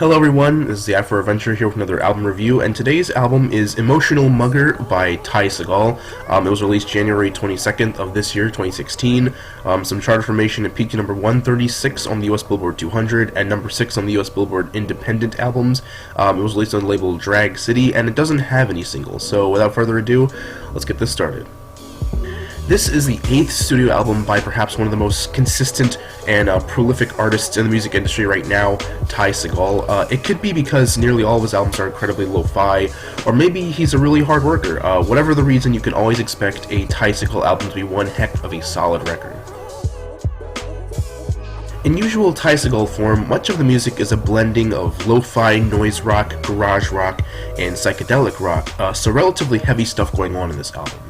Hello everyone, this is the Afro Adventure here with another album review, and today's album is Emotional Mugger by Ty Segall. It was released January 22nd of this year, 2016. Some chart information, it peaked at number 136 on the US Billboard 200 and number 6 on the US Billboard Independent Albums. It was released on the label Drag City, and it doesn't have any singles, so without further ado, let's get this started. This is the 8th studio album by perhaps one of the most consistent and prolific artists in the music industry right now, Ty Segall. It could be because nearly all of his albums are incredibly lo-fi, or maybe he's a really hard worker. Whatever the reason, you can always expect a Ty Segall album to be one heck of a solid record. In usual Ty Segall form, much of the music is a blending of lo-fi, noise rock, garage rock, and psychedelic rock, so relatively heavy stuff going on in this album.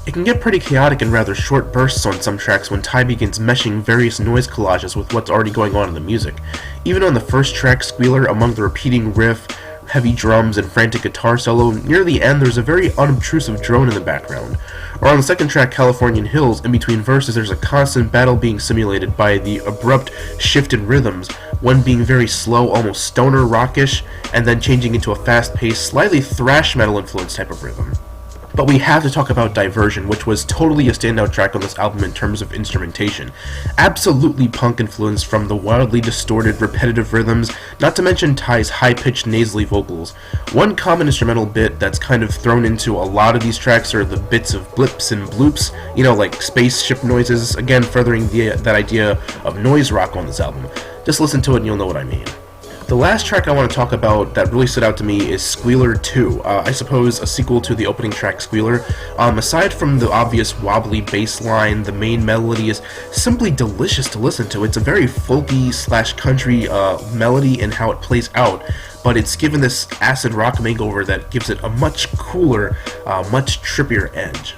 It can get pretty chaotic in rather short bursts on some tracks when Ty begins meshing various noise collages with what's already going on in the music. Even on the first track, Squealer, among the repeating riff, heavy drums, and frantic guitar solo, near the end there's a very unobtrusive drone in the background. Or on the second track, Californian Hills, in between verses there's a constant battle being simulated by the abrupt shift in rhythms, one being very slow, almost stoner rockish, and then changing into a fast-paced, slightly thrash metal influenced type of rhythm. But we have to talk about Diversion, which was totally a standout track on this album in terms of instrumentation. Absolutely punk influenced from the wildly distorted, repetitive rhythms, not to mention Ty's high-pitched, nasally vocals. One common instrumental bit that's kind of thrown into a lot of these tracks are the bits of blips and bloops, you know, like spaceship noises, again furthering that idea of noise rock on this album. Just listen to it and you'll know what I mean. The last track I want to talk about that really stood out to me is Squealer 2, I suppose a sequel to the opening track Squealer. Aside from the obvious wobbly bass line, the main melody is simply delicious to listen to. It's a very folky/country melody in how it plays out, but it's given this acid rock makeover that gives it a much cooler, much trippier edge.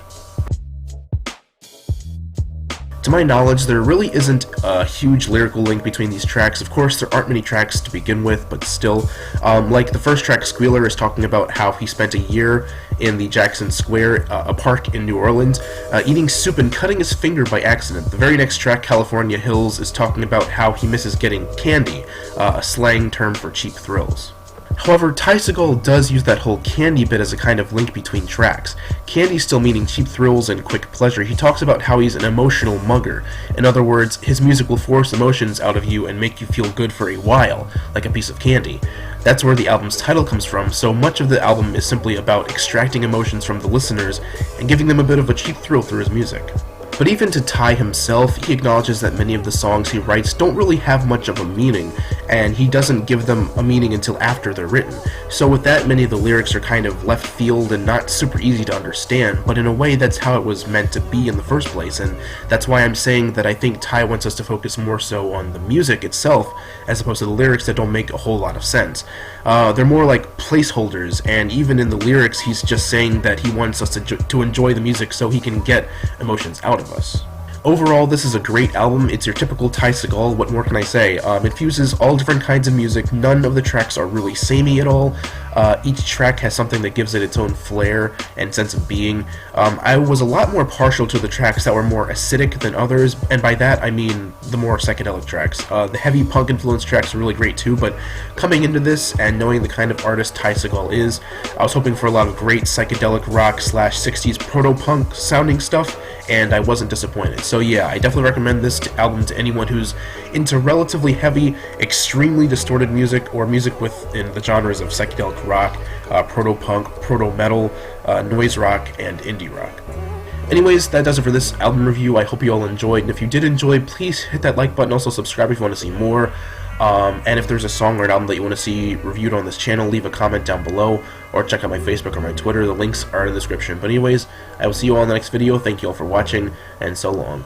To my knowledge, there really isn't a huge lyrical link between these tracks. Of course, there aren't many tracks to begin with, but still. Like the first track, Squealer, is talking about how he spent a year in the Jackson Square, a park in New Orleans, eating soup and cutting his finger by accident. The very next track, California Hills, is talking about how he misses getting candy, a slang term for cheap thrills. However, Ty Segall does use that whole candy bit as a kind of link between tracks. Candy still meaning cheap thrills and quick pleasure. He talks about how he's an emotional mugger. In other words, his music will force emotions out of you and make you feel good for a while, like a piece of candy. That's where the album's title comes from, so much of the album is simply about extracting emotions from the listeners and giving them a bit of a cheap thrill through his music. But even to Ty himself, he acknowledges that many of the songs he writes don't really have much of a meaning, and he doesn't give them a meaning until after they're written. So with that, many of the lyrics are kind of left field and not super easy to understand, but in a way that's how it was meant to be in the first place, and that's why I'm saying that I think Ty wants us to focus more so on the music itself, as opposed to the lyrics that don't make a whole lot of sense. They're more like placeholders, and even in the lyrics he's just saying that he wants us to enjoy the music so he can get emotions out of us. Overall, this is a great album. It's your typical Ty Segall, what more can I say? It fuses all different kinds of music. None of the tracks are really samey at all. Each track has something that gives it its own flair and sense of being. I was a lot more partial to the tracks that were more acidic than others, and by that I mean the more psychedelic tracks. The heavy punk influenced tracks are really great too, but coming into this and knowing the kind of artist Ty Segall is, I was hoping for a lot of great psychedelic rock / 60s proto-punk sounding stuff, and I wasn't disappointed. So yeah, I definitely recommend this album to anyone who's into relatively heavy, extremely distorted music, or music within the genres of psychedelic rock, proto-punk, proto-metal, noise rock, and indie rock. Anyways, that does it for this album review. I hope you all enjoyed, and if you did enjoy, please hit that like button, also subscribe if you want to see more. And if there's a song or an album that you want to see reviewed on this channel, leave a comment down below, or check out my Facebook or my Twitter. The links are in the description. But anyways, I will see you all in the next video. Thank you all for watching, and so long.